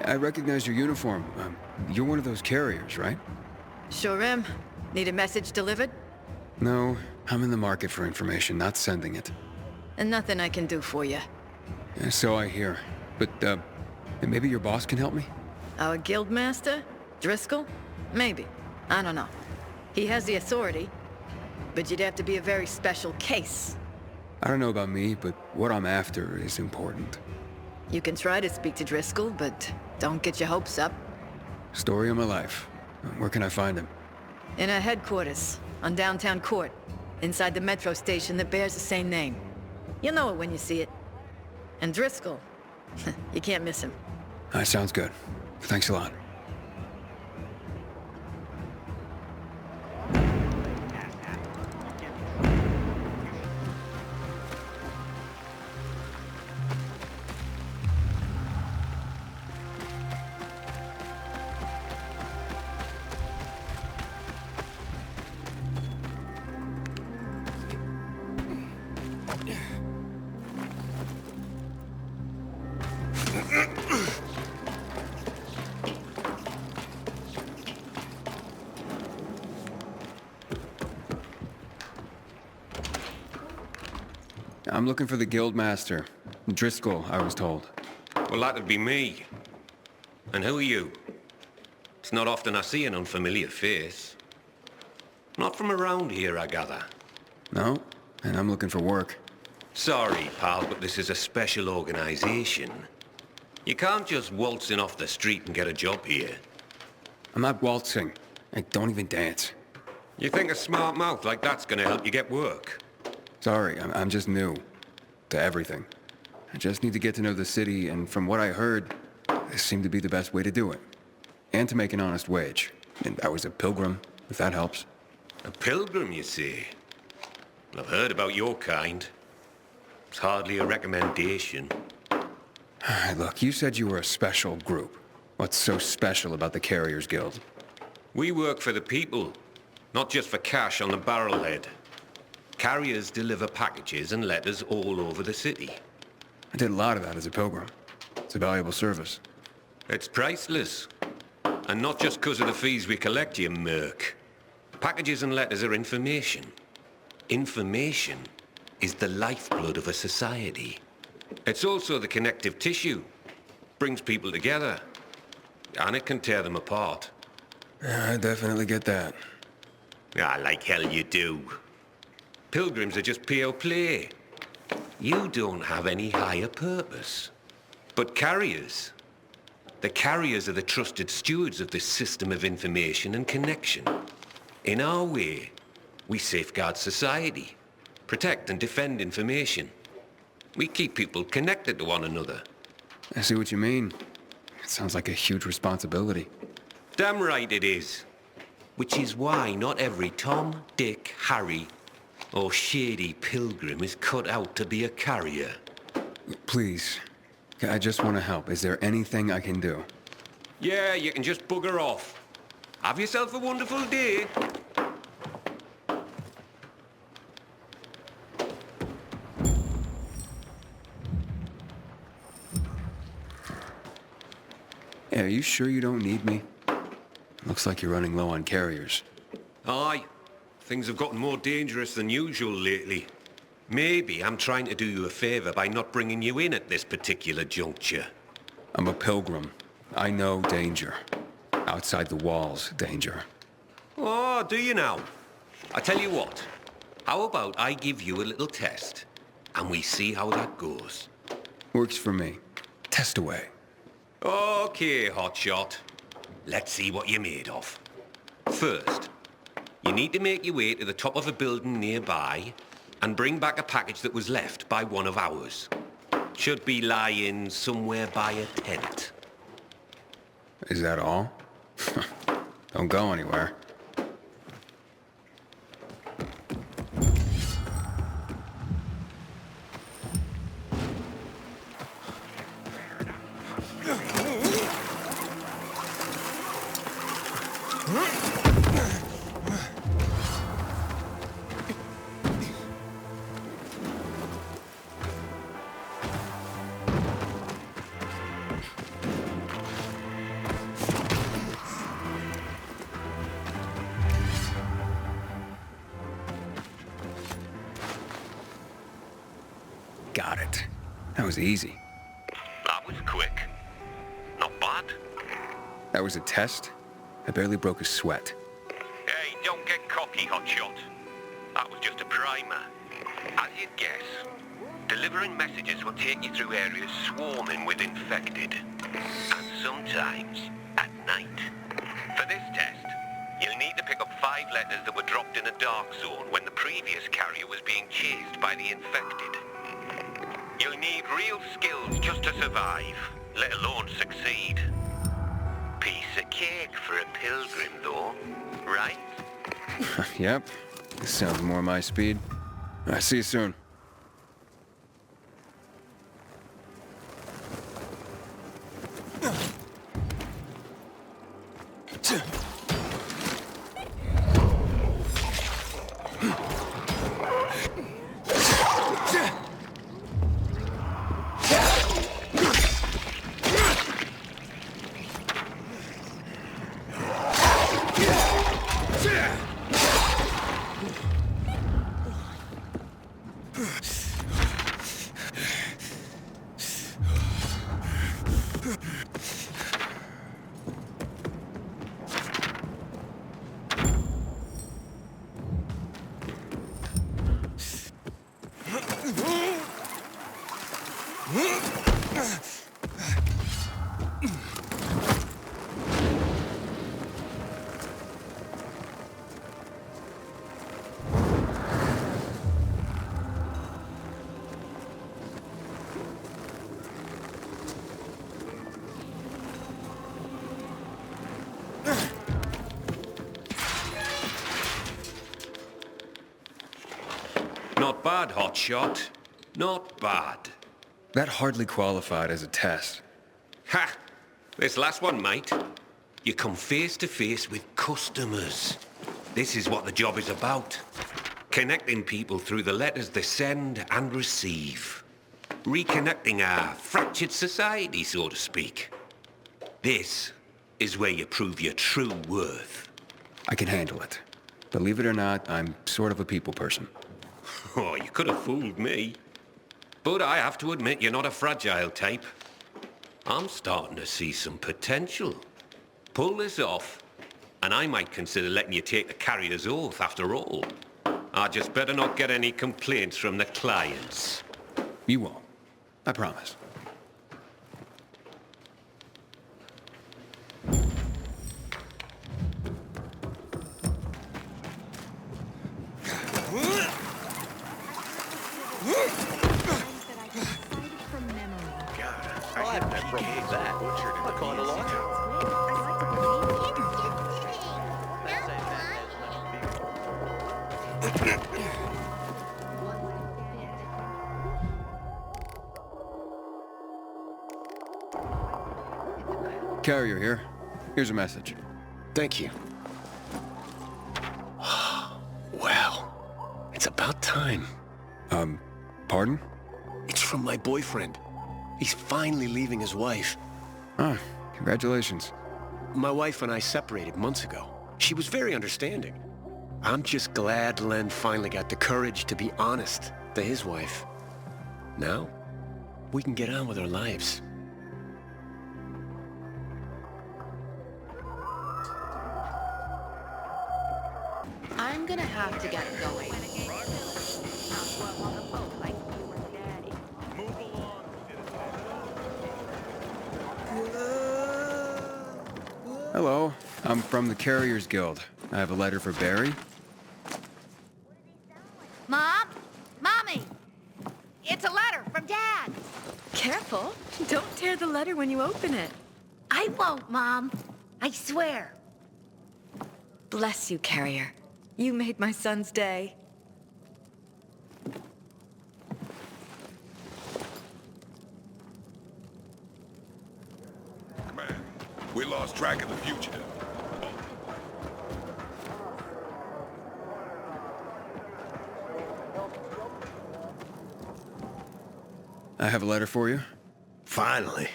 I recognize your uniform. You're one of those carriers, right? Sure am. Need a message delivered? No, I'm in the market for information, not sending it. And nothing I can do for you. So I hear. But, maybe your boss can help me? Our guildmaster? Driscoll? Maybe. I don't know. He has the authority, but you'd have to be a very special case. I don't know about me, but what I'm after is important. You can try to speak to Driscoll, but don't get your hopes up. Story of my life. Where can I find him? In our headquarters, on downtown Court, inside the metro station that bears the same name. You'll know it when you see it. And Driscoll, you can't miss him. That sounds good. Thanks a lot. I'm looking for the Guildmaster. Driscoll, I was told. Well, that'd be me. And who are you? It's not often I see an unfamiliar face. Not from around here, I gather. No, and I'm looking for work. Sorry, pal, but this is a special organization. You can't just waltz in off the street and get a job here. I'm not waltzing. I don't even dance. You think a smart mouth like that's gonna help you get work? Sorry, I'm just new to everything. I just need to get to know the city, and from what I heard, this seemed to be the best way to do it. And to make an honest wage. And I was a pilgrim, if that helps. A pilgrim, you say? Well, I've heard about your kind. It's hardly a recommendation. Look, you said you were a special group. What's so special about the Carriers Guild? We work for the people, not just for cash on the barrelhead. Carriers deliver packages and letters all over the city. I did a lot of that as a pilgrim. It's a valuable service. It's priceless. And not just because of the fees we collect, you merc. Packages and letters are information. Information is the lifeblood of a society. It's also the connective tissue. Brings people together. And it can tear them apart. Yeah, I definitely get that. Ah, like hell you do. Pilgrims are just pure play. You don't have any higher purpose. But carriers, the carriers are the trusted stewards of this system of information and connection. In our way, we safeguard society, protect and defend information. We keep people connected to one another. I see what you mean. It sounds like a huge responsibility. Damn right it is. Which is why not every Tom, Dick, Harry, or shady pilgrim is cut out to be a carrier. Please, I just want to help. Is there anything I can do? Yeah, you can just bugger off. Have yourself a wonderful day. Hey, are you sure you don't need me? Looks like you're running low on carriers. Aye. Things have gotten more dangerous than usual lately. Maybe I'm trying to do you a favor by not bringing you in at this particular juncture. I'm a pilgrim. I know danger. Outside the walls, danger. Oh, do you now? I tell you what. How about I give you a little test, and we see how that goes? Works for me. Test away. Okay, hotshot. Let's see what you're made of. First, you need to make your way to the top of a building nearby and bring back a package that was left by one of ours. Should be lying somewhere by a tent. Is that all? Don't go anywhere. got it. That was easy. That was quick. Not bad. That was a test. I barely broke a sweat. Hey, don't get cocky, hotshot. That was just a primer. As you'd guess, delivering messages will take you through areas swarming with infected. And sometimes at night. For this test, you'll need to pick up 5 letters that were dropped in a dark zone when the previous carrier was being chased by the infected. You'll need real skills just to survive, let alone succeed. Piece of cake for a pilgrim, though, right? Yep. This sounds more my speed. I'll see you soon. Not bad, hotshot. Not bad. That hardly qualified as a test. Ha! This last one might. You come face to face with customers. This is what the job is about. Connecting people through the letters they send and receive. Reconnecting our fractured society, so to speak. This is where you prove your true worth. I can handle it. Believe it or not, I'm sort of a people person. Oh, you could have fooled me. But I have to admit, you're not a fragile type. I'm starting to see some potential. Pull this off, and I might consider letting you take the carrier's oath after all. I just better not get any complaints from the clients. You won't. I promise. Carrier here. Here's a message. Thank you. Well, it's about time. Pardon? It's from my boyfriend. He's finally leaving his wife. Ah, congratulations. My wife and I separated months ago. She was very understanding. I'm just glad Len finally got the courage to be honest to his wife. Now, we can get on with our lives. I'm gonna have to get going. Hello. I'm from the Carriers Guild. I have a letter for Barry. Mom? Mommy! It's a letter from Dad! Careful. Don't tear the letter when you open it. I won't, Mom. I swear. Bless you, Carrier. You made my son's day. Man, we lost track of the fugitive. I have a letter for you. Finally.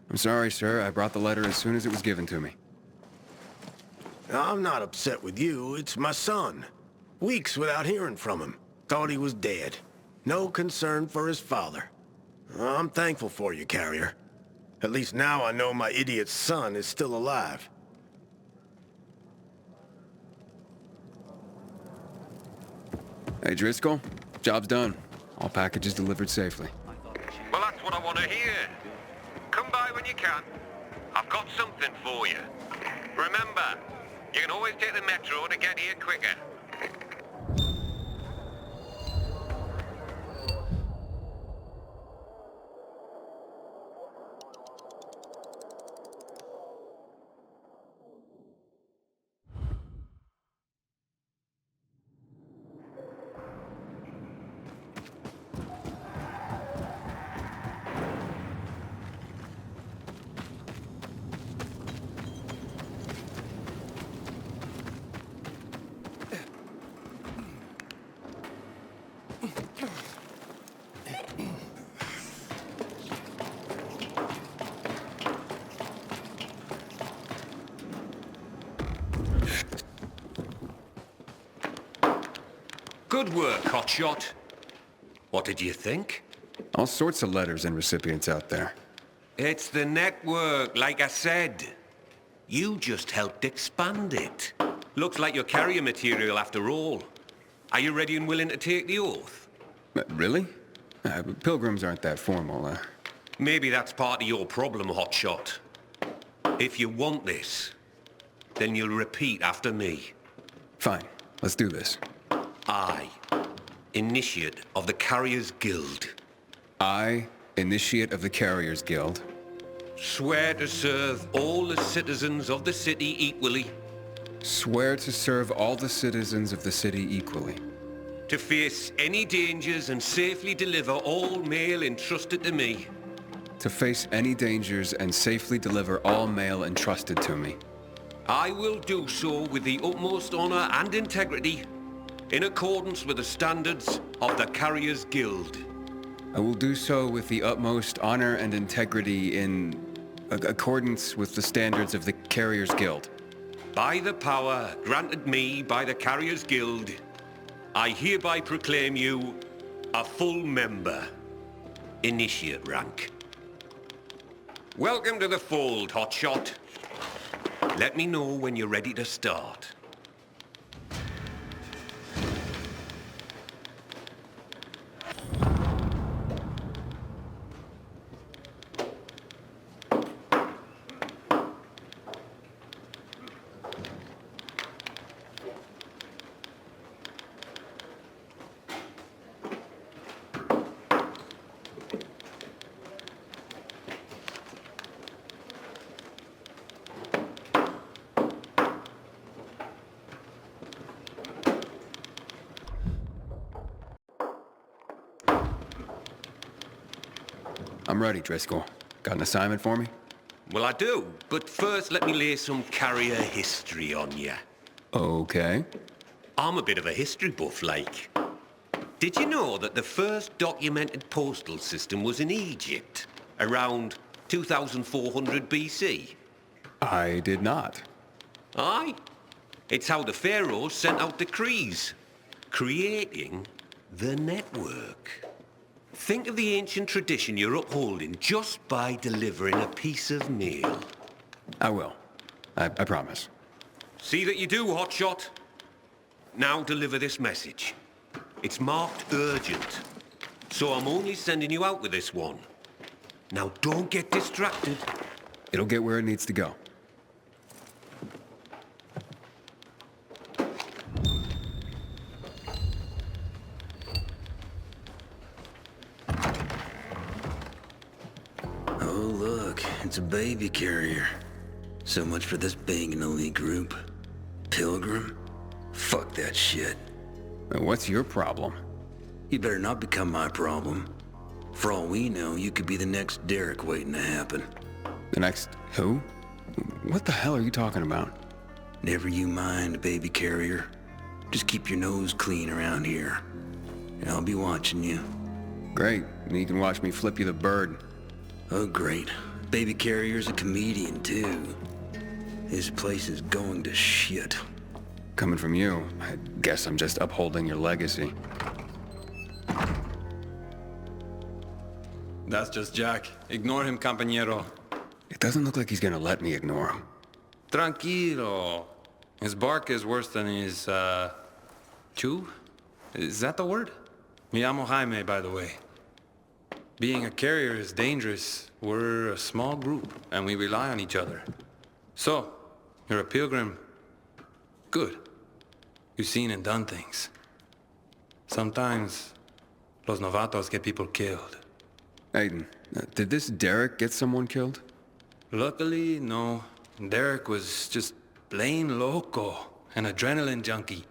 I'm sorry, sir. I brought the letter as soon as it was given to me. I'm not upset with you. It's my son. Weeks without hearing from him. Thought he was dead. No concern for his father. I'm thankful for you, Carrier. At least now I know my idiot son is still alive. Hey, Driscoll. Job's done. All packages delivered safely. Well, that's what I want to hear. Come by when you can. I've got something for you. Remember, you can always take the metro to get here quicker. Good work, hotshot. What did you think? All sorts of letters and recipients out there. It's the network, like I said. You just helped expand it. Looks like you're carrier material after all. Are you ready and willing to take the oath? Really? Pilgrims aren't that formal. Maybe that's part of your problem, hotshot. If you want this, then you'll repeat after me. Fine. Let's do this. I, Initiate of the Carriers Guild. I, Initiate of the Carriers Guild. Swear to serve all the citizens of the city equally. Swear to serve all the citizens of the city equally. To face any dangers and safely deliver all mail entrusted to me. To face any dangers and safely deliver all mail entrusted to me. I will do so with the utmost honor and integrity, in accordance with the standards of the Carriers Guild. I will do so with the utmost honor and integrity in accordance with the standards of the Carriers Guild. By the power granted me by the Carriers Guild, I hereby proclaim you a full member, Initiate rank. Welcome to the fold, hotshot. Let me know when you're ready to start. I'm ready, Driscoll. Got an assignment for me? Well, I do, but first let me lay some carrier history on you. Okay. I'm a bit of a history buff, like. Did you know that the first documented postal system was in Egypt, around 2400 BC? I did not. Aye. It's how the pharaohs sent out decrees, creating the network. Think of the ancient tradition you're upholding just by delivering a piece of mail. I will. I promise. See that you do, hotshot. Now deliver this message. It's marked urgent, so I'm only sending you out with this one. Now don't get distracted. It'll get where it needs to go. Oh, look, it's a baby carrier. So much for this banging elite group. Pilgrim? Fuck that shit. What's your problem? You better not become my problem. For all we know, you could be the next Derek waiting to happen. The next who? What the hell are you talking about? Never you mind, baby carrier. Just keep your nose clean around here. And I'll be watching you. Great. And you can watch me flip you the bird. Oh, great. Baby carrier's a comedian, too. His place is going to shit. Coming from you, I guess I'm just upholding your legacy. That's just Jack. Ignore him, compañero. It doesn't look like he's gonna let me ignore him. Tranquilo. His bark is worse than his, chew? Is that the word? Me llamo Jaime, by the way. Being a carrier is dangerous. We're a small group, and we rely on each other. So, you're a pilgrim. Good. You've seen and done things. Sometimes, los novatos get people killed. Aiden, did this Derek get someone killed? Luckily, no. Derek was just plain loco, an adrenaline junkie.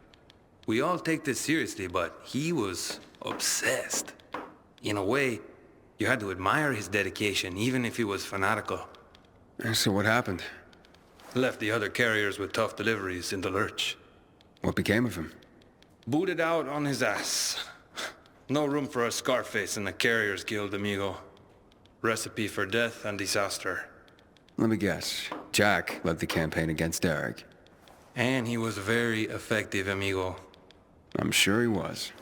We all take this seriously, but he was obsessed. In a way, you had to admire his dedication, even if he was fanatical. So what happened? Left the other carriers with tough deliveries in the lurch. What became of him? Booted out on his ass. No room for a Scarface in the Carriers Guild, amigo. Recipe for death and disaster. Let me guess. Jack led the campaign against Derek. And he was very effective, amigo. I'm sure he was.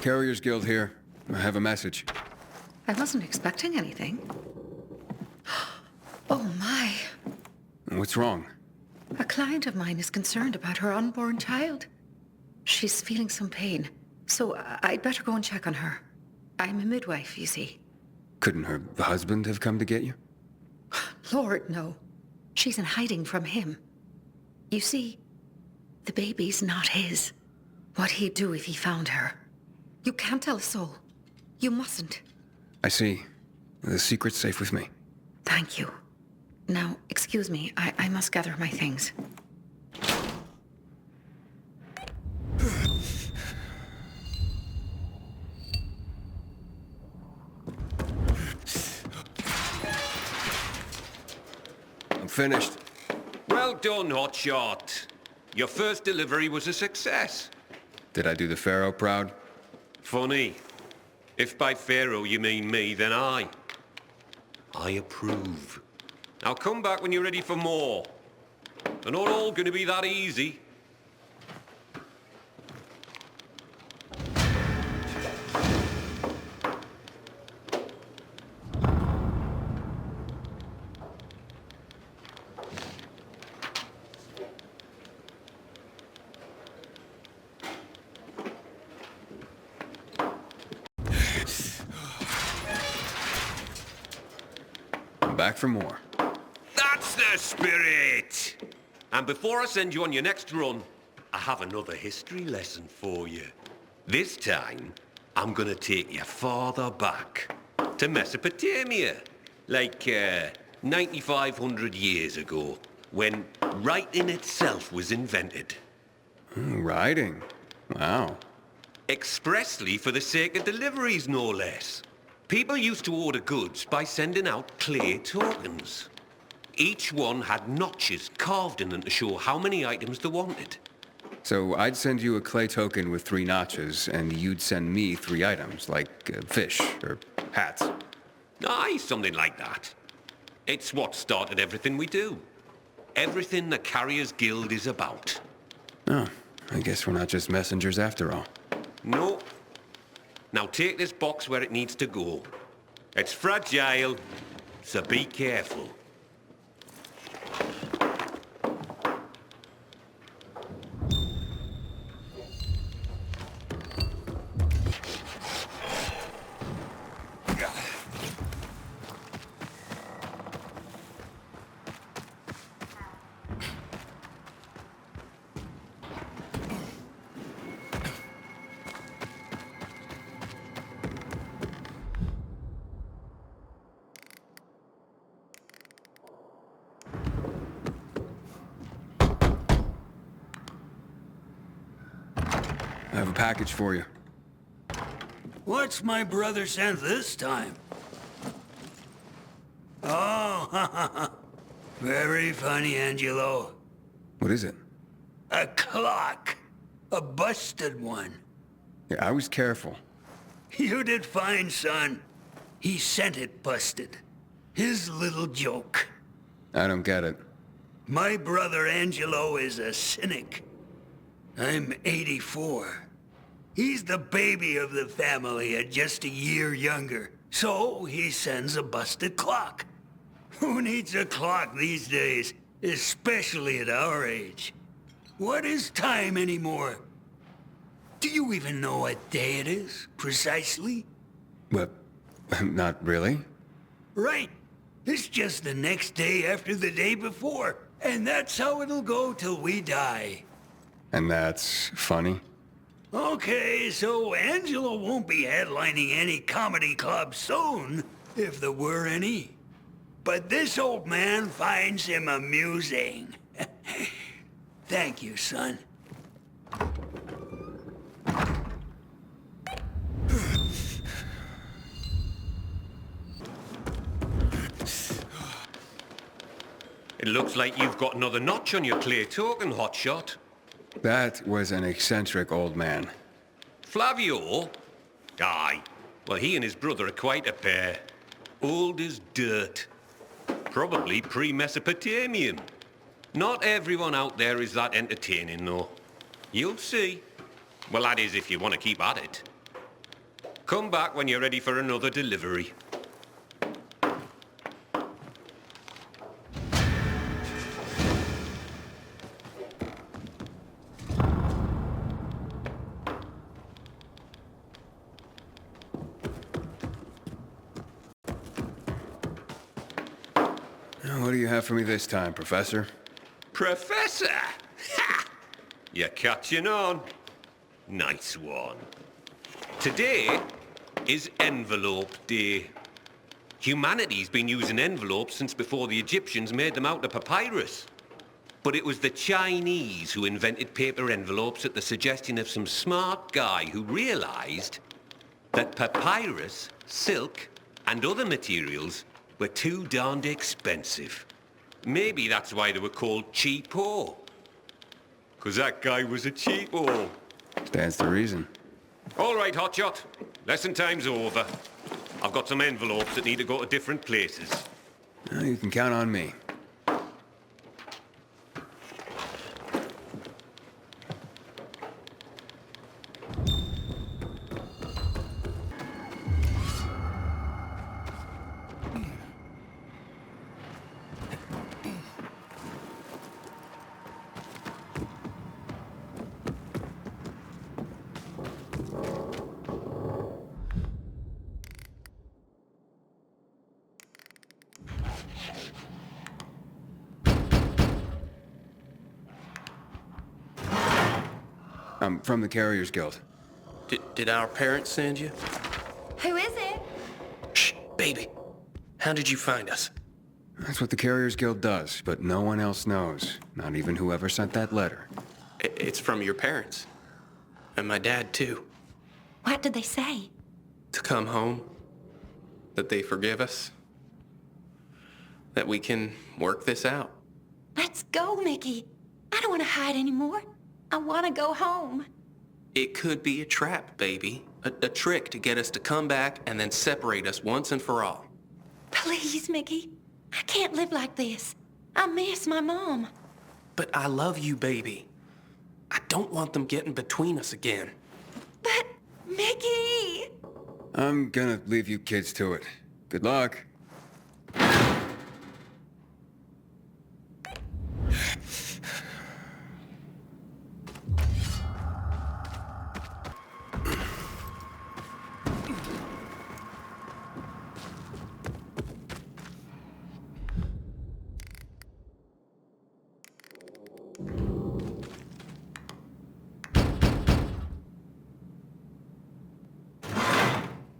Carriers Guild here. I have a message. I wasn't expecting anything. Oh my. What's wrong? A client of mine is concerned about her unborn child. She's feeling some pain, so I'd better go and check on her. I'm a midwife, you see. Couldn't her husband have come to get you? Lord, no. She's in hiding from him. You see, the baby's not his. What'd he do if he found her? You can't tell a soul. You mustn't. I see. The secret's safe with me. Thank you. Now, excuse me. I must gather my things. I'm finished. Well done, Hotshot. Your first delivery was a success. Did I do the Pharaoh proud? Funny. If by Pharaoh you mean me, then I approve. Now come back when you're ready for more. They're not all going to be that easy. Back for more. That's the spirit! And before I send you on your next run, I have another history lesson for you. This time, I'm gonna take you farther back, to Mesopotamia, like 9,500 years ago, when writing itself was invented. Writing? Wow. Expressly for the sake of deliveries, no less. People used to order goods by sending out clay tokens. Each one had notches carved in them to show how many items they wanted. So I'd send you a clay token with 3 notches, and you'd send me 3 items, like fish or hats. Aye, something like that. It's what started everything we do. Everything the Carriers Guild is about. Oh, I guess we're not just messengers after all. No. Now take this box where it needs to go. It's fragile, so be careful. I have a package for you. What's my brother sent this time? Oh, very funny, Angelo. What is it? A clock. A busted one. Yeah, I was careful. You did fine, son. He sent it busted. His little joke. I don't get it. My brother Angelo is a cynic. I'm 84. He's the baby of the family at just a year younger. So he sends a busted clock. Who needs a clock these days, especially at our age? What is time anymore? Do you even know what day it is, precisely? Well, not really. Right. It's just the next day after the day before. And that's how it'll go till we die. And that's funny? Okay, so Angelo won't be headlining any comedy club soon, if there were any. But this old man finds him amusing. Thank you, son. It looks like you've got another notch on your clay token, hotshot. That was an eccentric old man. Flavio? Aye. Well, he and his brother are quite a pair. Old as dirt. Probably pre-Mesopotamian. Not everyone out there is that entertaining, though. You'll see. Well, that is if you want to keep at it. Come back when you're ready for another delivery. What do you have for me this time, Professor? Professor? Ha! You're catching on. Nice one. Today is Envelope Day. Humanity's been using envelopes since before the Egyptians made them out of papyrus. But it was the Chinese who invented paper envelopes at the suggestion of some smart guy who realized that papyrus, silk, and other materials were too darned expensive. Maybe that's why they were called cheapo. 'Cause that guy was a cheapo. Stands to reason. All right, hotshot. Lesson time's over. I've got some envelopes that need to go to different places. Well, you can count on me. I'm from the Carriers Guild. Did our parents send you? Who is it? Shh, baby. How did you find us? That's what the Carriers Guild does, but no one else knows. Not even whoever sent that letter. It's from your parents. And my dad, too. What did they say? To come home. That they forgive us. That we can work this out. Let's go, Mickey. I don't want to hide anymore. I want to go home. It could be a trap, baby. A trick to get us to come back and then separate us once and for all. Please, Mickey. I can't live like this. I miss my mom. But I love you, baby. I don't want them getting between us again. But, Mickey! I'm gonna leave you kids to it. Good luck.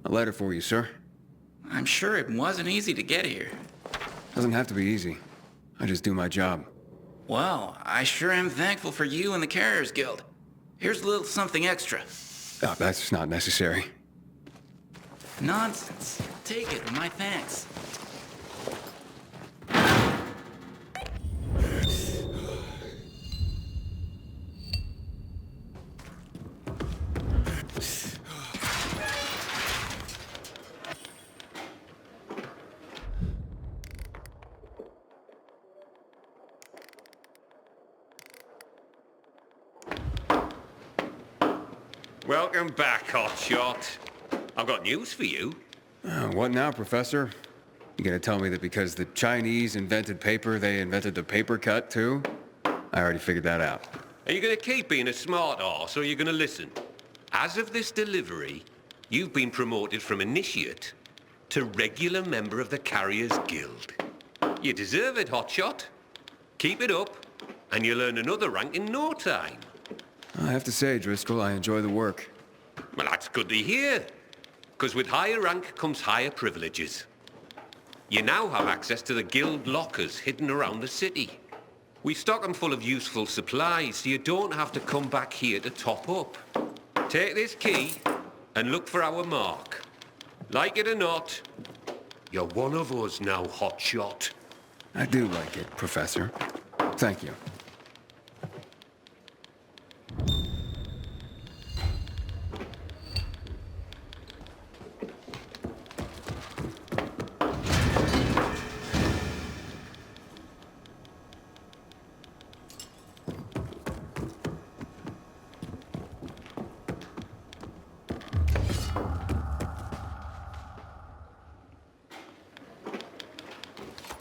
A letter for you, sir. I'm sure it wasn't easy to get here. Doesn't have to be easy. I just do my job. Well, I sure am thankful for you and the Carriers Guild. Here's a little something extra. Oh, that's not necessary. Nonsense. Take it, my thanks. Welcome back, hotshot. I've got news for you. What now, Professor? You gonna tell me that because the Chinese invented paper, they invented the paper cut too? I already figured that out. Are you going to keep being a smart arse, or are you going to listen? As of this delivery, you've been promoted from initiate to regular member of the Carriers Guild. You deserve it, hotshot. Keep it up, and you'll earn another rank in no time. I have to say, Driscoll, I enjoy the work. Well, that's good to hear. Because with higher rank comes higher privileges. You now have access to the guild lockers hidden around the city. We stock them full of useful supplies, so you don't have to come back here to top up. Take this key and look for our mark. Like it or not, you're one of us now, hotshot. I do like it, Professor. Thank you.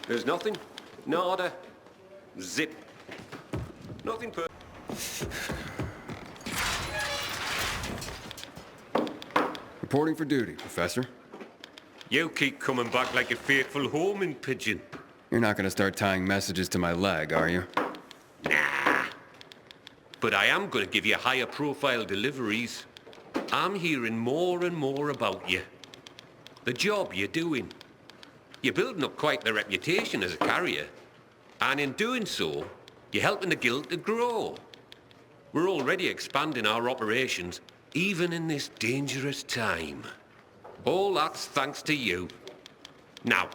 There's nothing. Nada. Zip. Nothing per... Reporting for duty, Professor. You keep coming back like a faithful homing pigeon. You're not gonna start tying messages to my leg, are you? Nah. But I am going to give you higher profile deliveries. I'm hearing more and more about you. The job you're doing. You're building up quite the reputation as a carrier. And in doing so, you're helping the guild to grow. We're already expanding our operations, even in this dangerous time. All that's thanks to you. Now,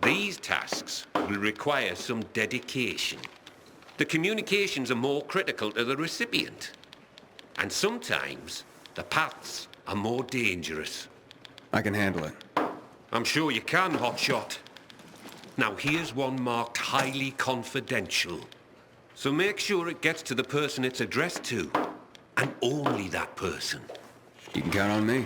these tasks will require some dedication. The communications are more critical to the recipient. And sometimes, the paths are more dangerous. I can handle it. I'm sure you can, hotshot. Now here's one marked highly confidential. So make sure it gets to the person it's addressed to. And only that person. You can count on me.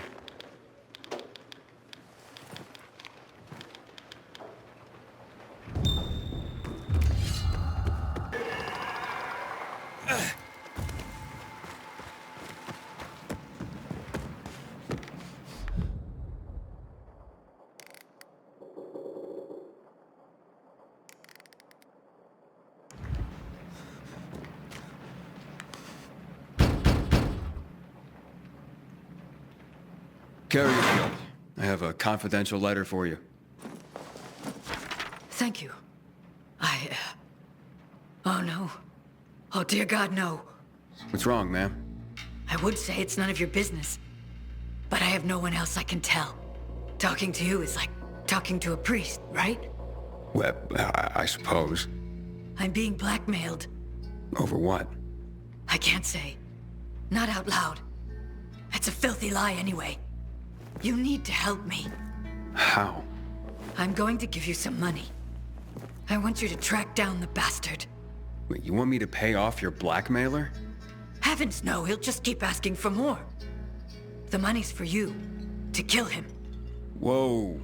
Carrier Guild. I have a confidential letter for you. Thank you. Oh no. Oh dear God, no. What's wrong, ma'am? I would say it's none of your business, but I have no one else I can tell. Talking to you is like talking to a priest, right? Well, I suppose. I'm being blackmailed. Over what? I can't say. Not out loud. It's a filthy lie anyway. You need to help me. How? I'm going to give you some money. I want you to track down the bastard. Wait, you want me to pay off your blackmailer? Heavens no, he'll just keep asking for more. The money's for you, to kill him. Whoa.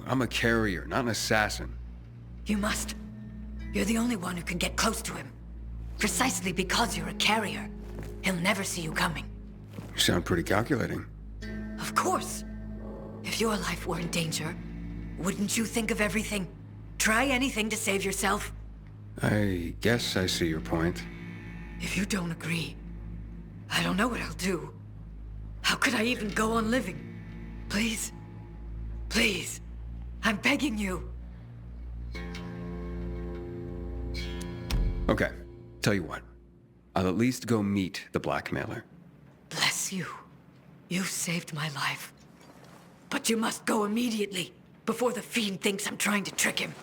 I'm a carrier, not an assassin. You must. You're the only one who can get close to him. Precisely because you're a carrier. He'll never see you coming. You sound pretty calculating. Of course. If your life were in danger, wouldn't you think of everything? Try anything to save yourself? I guess I see your point. If you don't agree, I don't know what I'll do. How could I even go on living? Please. Please. I'm begging you. Okay, tell you what. I'll at least go meet the blackmailer. Bless you. You saved my life. But you must go immediately, before the fiend thinks I'm trying to trick him.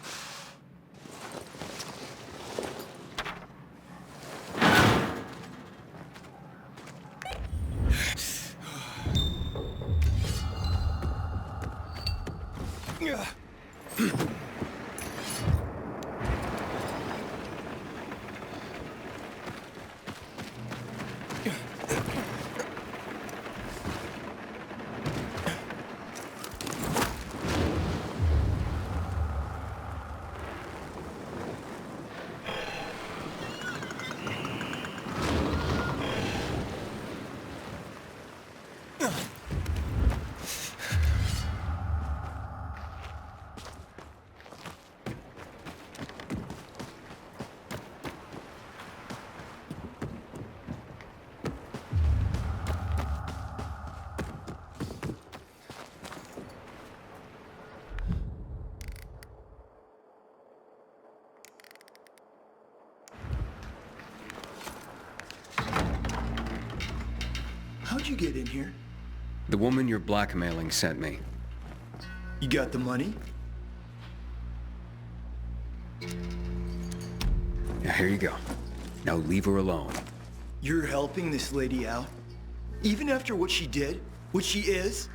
How'd you get in here? The woman you're blackmailing sent me. You got the money? Yeah, here you go. Now leave her alone. You're helping this lady out? Even after what she did? What she is?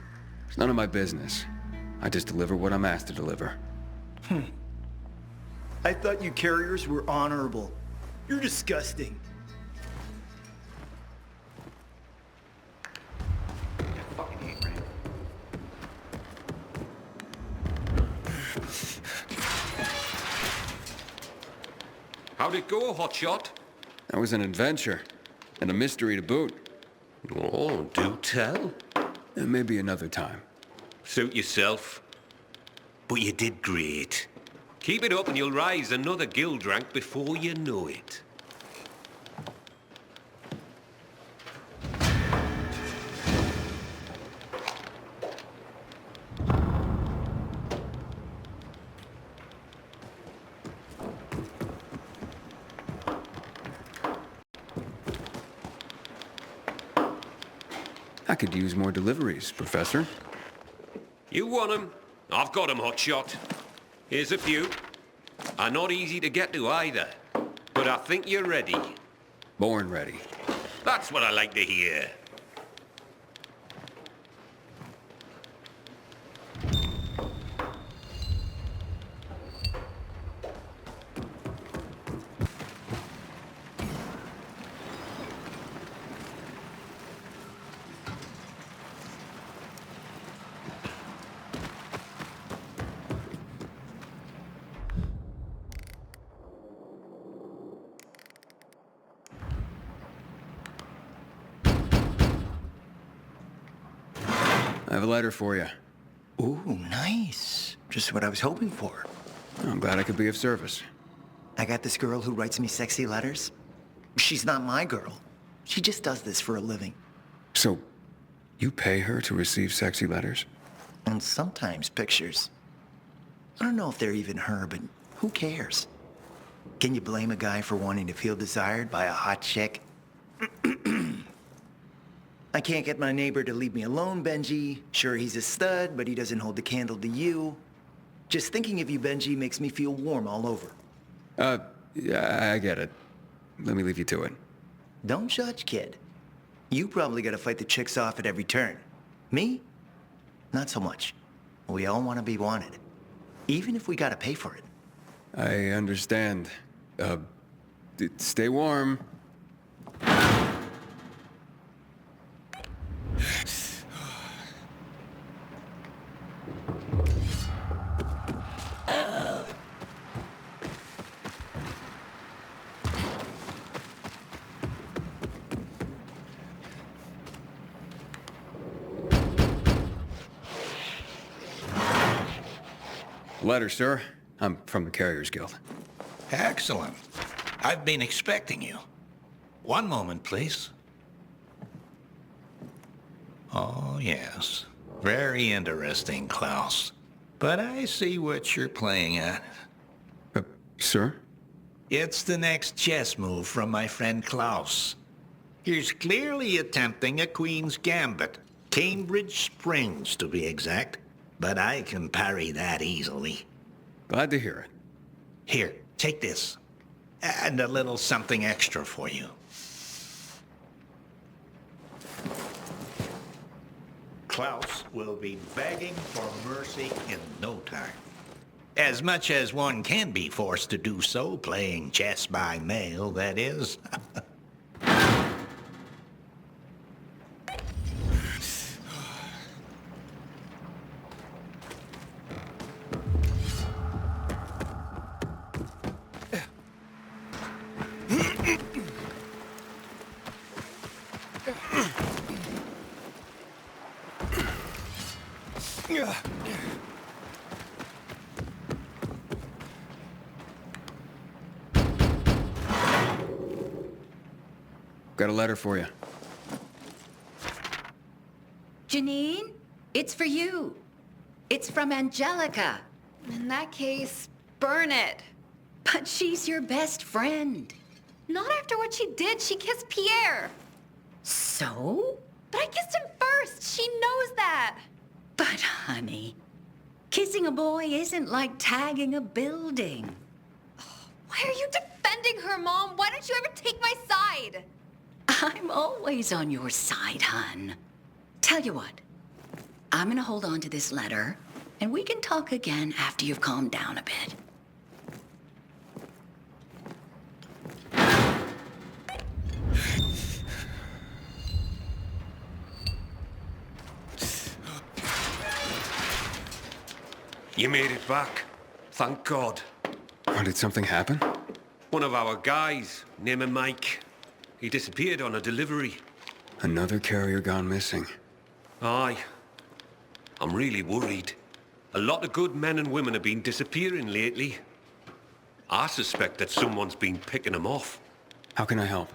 It's none of my business. I just deliver what I'm asked to deliver. I thought you carriers were honorable. You're disgusting. How'd it go, Hotshot? That was an adventure. And a mystery to boot. Oh, do tell. Maybe another time. Suit yourself. But you did great. Keep it up and you'll rise another guild rank before you know it. I could use more deliveries, Professor. You want 'em? I've got 'em, Hotshot. Here's a few. Are not easy to get to either. But I think you're ready. Born ready. That's what I like to hear. I have a letter for you. Ooh, nice. Just what I was hoping for. I'm glad I could be of service. I got this girl who writes me sexy letters. She's not my girl. She just does this for a living. So, you pay her to receive sexy letters? And sometimes pictures. I don't know if they're even her, but who cares? Can you blame a guy for wanting to feel desired by a hot chick? I can't get my neighbor to leave me alone, Benji. Sure, he's a stud, but he doesn't hold the candle to you. Just thinking of you, Benji, makes me feel warm all over. Yeah, I get it. Let me leave you to it. Don't judge, kid. You probably gotta fight the chicks off at every turn. Me? Not so much. We all want to be wanted. Even if we gotta pay for it. I understand. Stay warm. Letter, sir. I'm from the Carriers Guild. Excellent. I've been expecting you. One moment, please. Oh, yes. Very interesting, Klaus. But I see what you're playing at. Sir? It's the next chess move from my friend Klaus. He's clearly attempting a Queen's Gambit. Cambridge Springs, to be exact. But I can parry that easily. Glad to hear it. Here, take this. And a little something extra for you. Klaus will be begging for mercy in no time. As much as one can be forced to do so, playing chess by mail, that is. Got a letter for you. Janine, it's for you. It's from Angelica. In that case, burn it. But she's your best friend. Not after what she did. She kissed Pierre. So? But I kissed him first. She knows that. But honey, kissing a boy isn't like tagging a building. Why are you defending her, Mom? Why don't you ever take my side? I'm always on your side, hon. Tell you what, I'm gonna hold on to this letter, and we can talk again after you've calmed down a bit. You made it back. Thank God. Oh, did something happen? One of our guys, named Mike, he disappeared on a delivery. Another carrier gone missing. Aye. I'm really worried. A lot of good men and women have been disappearing lately. I suspect that someone's been picking them off. How can I help?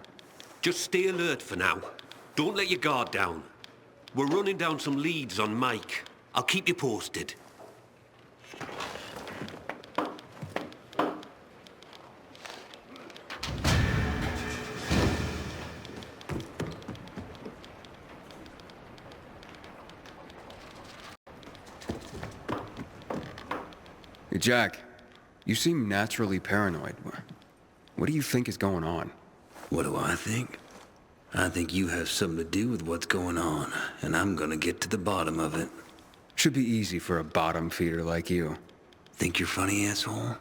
Just stay alert for now. Don't let your guard down. We're running down some leads on Mike. I'll keep you posted. Hey, Jack, you seem naturally paranoid. What do you think is going on? What do I think? I think you have something to do with what's going on, and I'm gonna get to the bottom of it. Should be easy for a bottom feeder like you. Think you're funny, asshole?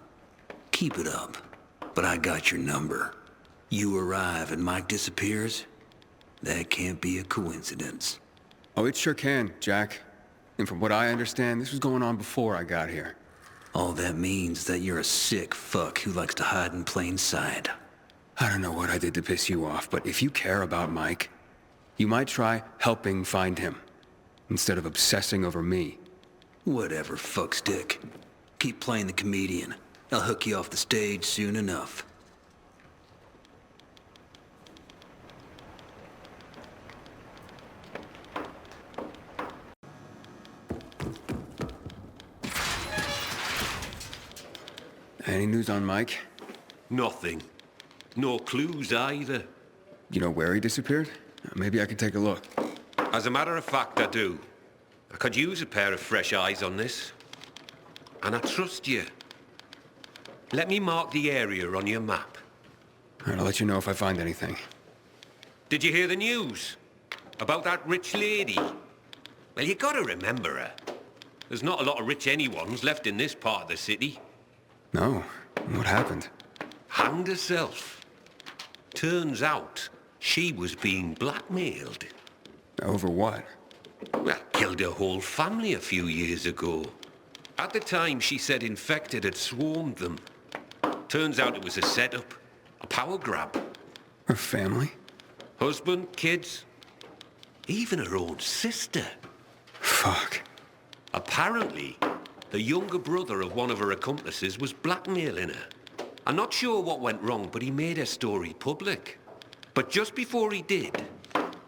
Keep it up. But I got your number. You arrive and Mike disappears? That can't be a coincidence. Oh, it sure can, Jack. And from what I understand, this was going on before I got here. All that means that you're a sick fuck who likes to hide in plain sight. I don't know what I did to piss you off, but if you care about Mike, you might try helping find him, instead of obsessing over me. Whatever, fuckstick. Keep playing the comedian. I'll hook you off the stage soon enough. Any news on Mike? Nothing. No clues either. You know where he disappeared? Maybe I can take a look. As a matter of fact, I do. I could use a pair of fresh eyes on this. And I trust you. Let me mark the area on your map. All right, I'll let you know if I find anything. Did you hear the news? About that rich lady? Well, you gotta remember her. There's not a lot of rich anyones left in this part of the city. No. What happened? Hanged herself. Turns out, she was being blackmailed. Over what? Well, killed her whole family a few years ago. At the time, she said infected had swarmed them. Turns out it was a setup, a power grab. Her family? Husband, kids, even her own sister. Fuck. Apparently, the younger brother of one of her accomplices was blackmailing her. I'm not sure what went wrong, but he made her story public. But just before he did,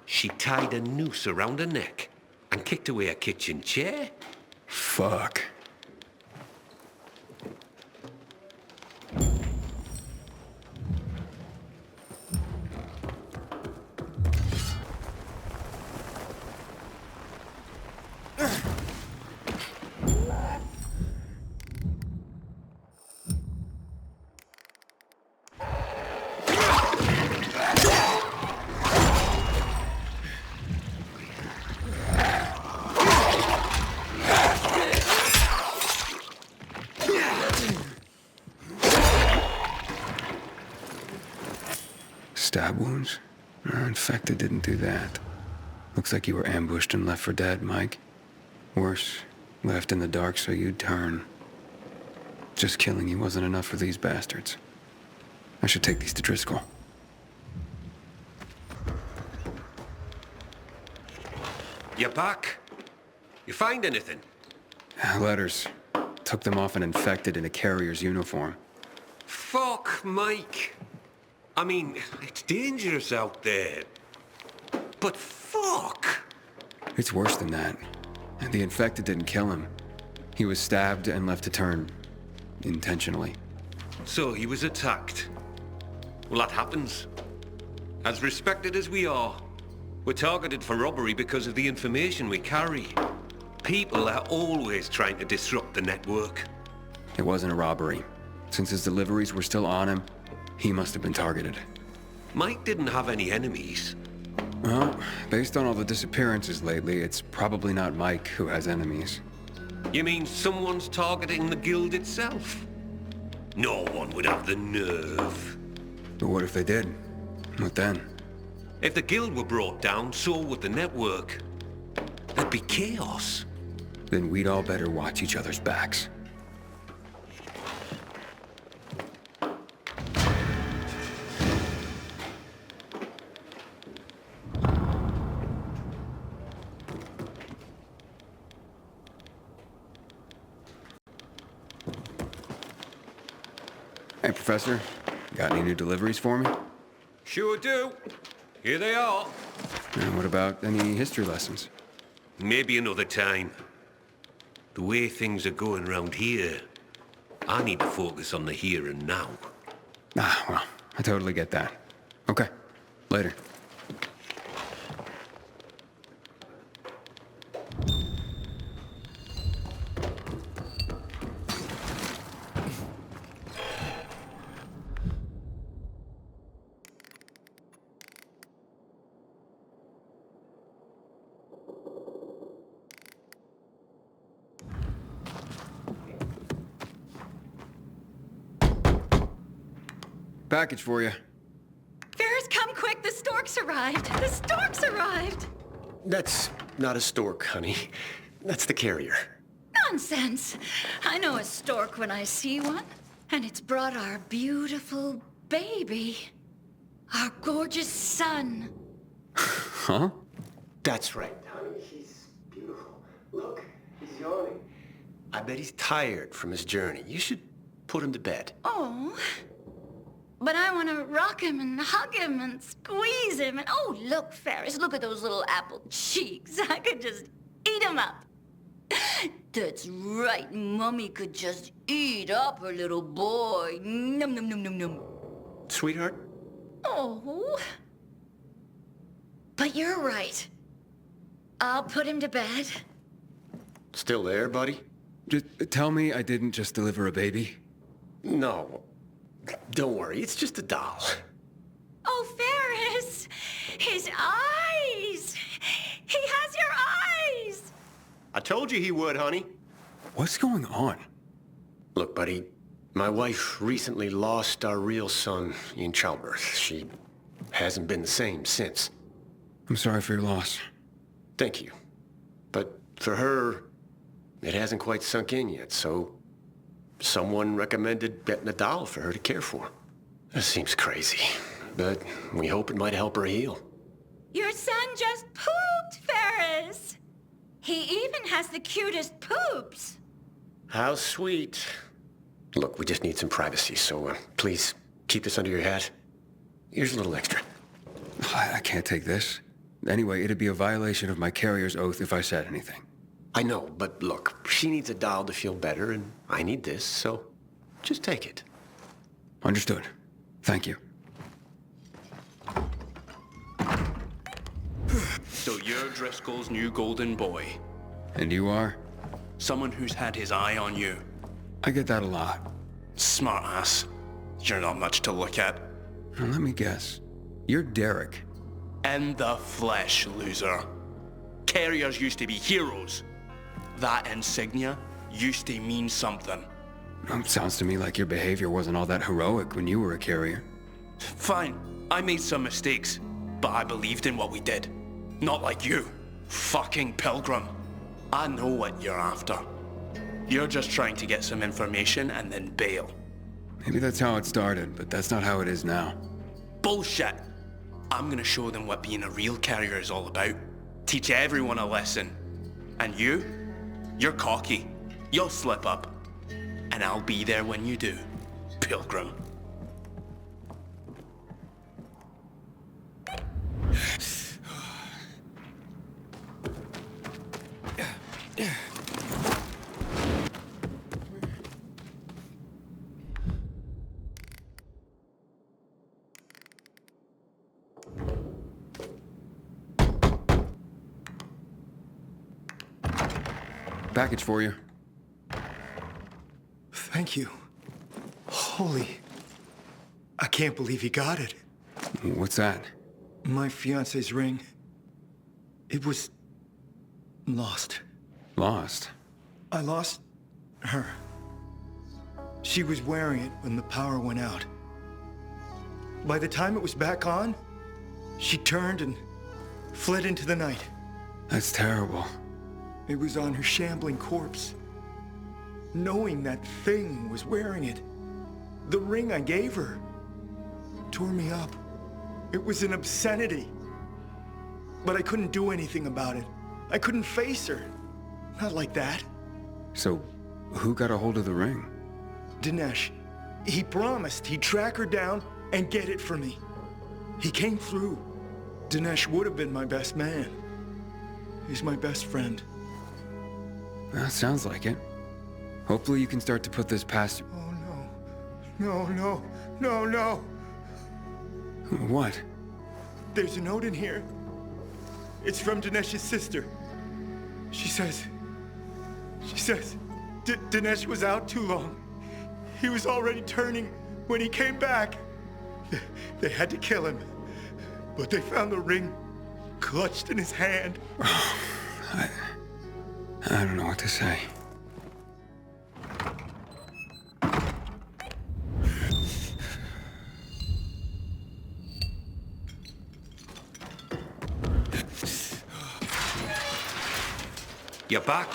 she tied a noose around her neck and kicked away a kitchen chair. Fuck. Stab wounds? Infected didn't do that. Looks like you were ambushed and left for dead, Mike. Worse, left in the dark so you'd turn. Just killing you wasn't enough for these bastards. I should take these to Driscoll. You back? You find anything? Letters. Took them off an infected in a carrier's uniform. Fuck, Mike. I mean, it's dangerous out there. But fuck! It's worse than that. The infected didn't kill him. He was stabbed and left to turn. Intentionally. So he was attacked. Well, that happens. As respected as we are, We're targeted for robbery because of the information we carry. People are always trying to disrupt the network. It wasn't a robbery. Since his deliveries were still on him, he must have been targeted. Mike didn't have any enemies. Well, based on all the disappearances lately, it's probably not Mike who has enemies. You mean someone's targeting the guild itself? No one would have the nerve. But what if they did? What then? If the guild were brought down, so would the network. There'd be chaos. Then we'd all better watch each other's backs. Hey, Professor. Got any new deliveries for me? Sure do. Here they are. And what about any history lessons? Maybe another time. The way things are going around here, I need to focus on the here and now. Ah, well, I totally get that. Okay, later. Package for you. Ferris, come quick. The storks arrived. The storks arrived. That's not a stork, honey. That's the carrier. Nonsense. I know a stork when I see one. And it's brought our beautiful baby. Our gorgeous son. Huh? That's right, honey. He's beautiful. Look, he's yawning. I bet he's tired from his journey. You should put him to bed. Oh. But I want to rock him and hug him and squeeze him. And oh, look, Ferris, look at those little apple cheeks. I could just eat him up. That's right. Mummy could just eat up her little boy. Num, num, num, num, num. Sweetheart? Oh. But you're right. I'll put him to bed. Still there, buddy? Just tell me I didn't just deliver a baby. No. Don't worry, it's just a doll. Oh, Ferris! His eyes! He has your eyes! I told you he would, honey. What's going on? Look, buddy, my wife recently lost our real son in childbirth. She hasn't been the same since. I'm sorry for your loss. Thank you. But for her, it hasn't quite sunk in yet, so someone recommended getting a doll for her to care for. That seems crazy, but we hope it might help her heal. Your son just pooped, Ferris! He even has the cutest poops. How sweet. Look, we just need some privacy, so please keep this under your hat. Here's a little extra. I can't take this. Anyway, it'd be a violation of my carrier's oath if I said anything. I know, but look, she needs a doll to feel better, and I need this, so just take it. Understood. Thank you. So you're Driscoll's new golden boy. And you are? Someone who's had his eye on you. I get that a lot. Smart ass. You're not much to look at. Now, let me guess. You're Derek. In the flesh, loser. Carriers used to be heroes. That insignia used to mean something. Sounds to me like your behavior wasn't all that heroic when you were a carrier. Fine, I made some mistakes, but I believed in what we did. Not like you, fucking pilgrim. I know what you're after. You're just trying to get some information and then bail. Maybe that's how it started, but that's not how it is now. Bullshit. I'm gonna show them what being a real carrier is all about. Teach everyone a lesson. And you're cocky. You'll slip up. And I'll be there when you do, pilgrim. Package for you. Thank you. Holy... I can't believe he got it. What's that? My fiance's ring. It was... lost. Lost? I lost her. She was wearing it when the power went out. By the time it was back on, she turned and fled into the night. That's terrible. It was on her shambling corpse. Knowing that thing was wearing it, the ring I gave her, tore me up. It was an obscenity. But I couldn't do anything about it. I couldn't face her. Not like that. So, who got a hold of the ring? Dinesh. He promised he'd track her down and get it for me. He came through. Dinesh would have been my best man. He's my best friend. That sounds like it. Hopefully you can start to put this past you. Oh, no. No, no, no, no. What? There's a note in here. It's from Dinesh's sister. She says... Dinesh was out too long. He was already turning when he came back. They had to kill him. But they found the ring clutched in his hand. I don't know what to say. You're back?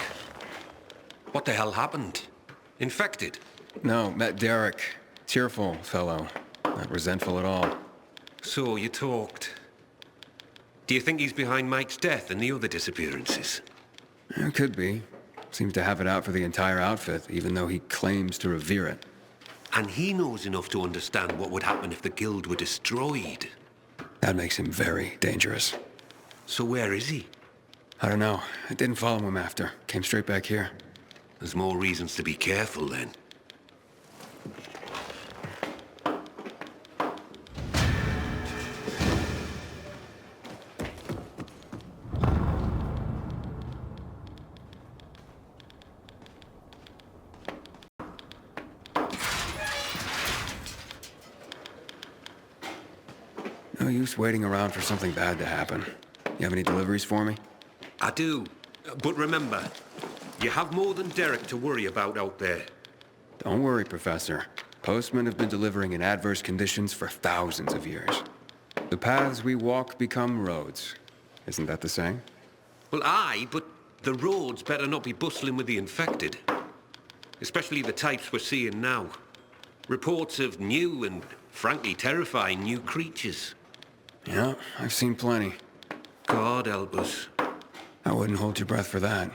What the hell happened? Infected? No, met Derek. Cheerful fellow. Not resentful at all. So you talked. Do you think he's behind Mike's death and the other disappearances? It could be. Seems to have it out for the entire outfit, even though he claims to revere it. And he knows enough to understand what would happen if the guild were destroyed. That makes him very dangerous. So where is he? I don't know. I didn't follow him after. Came straight back here. There's more reasons to be careful then. No use waiting around for something bad to happen. You have any deliveries for me? I do. But remember, you have more than Derek to worry about out there. Don't worry, Professor. Postmen have been delivering in adverse conditions for thousands of years. The paths we walk become roads. Isn't that the saying? Well, aye, but the roads better not be bustling with the infected. Especially the types we're seeing now. Reports of new and, frankly, terrifying new creatures. Yeah, I've seen plenty. God help us. I wouldn't hold your breath for that.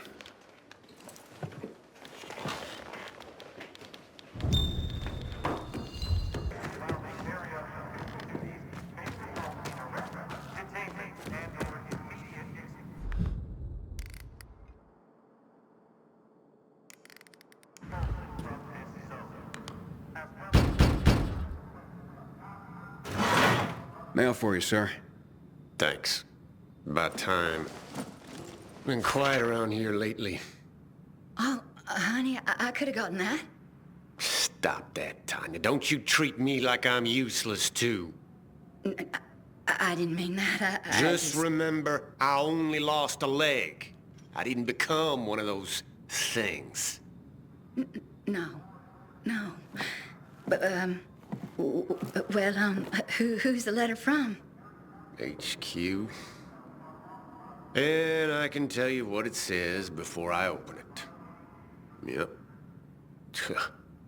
Mail for you, sir. Thanks. About time. Been quiet around here lately. Oh, honey, I could have gotten that. Stop that, Tanya. Don't you treat me like I'm useless, too. I didn't mean that. Just remember, I only lost a leg. I didn't become one of those things. No. But, well, who's the letter from? HQ. And I can tell you what it says before I open it. Yep.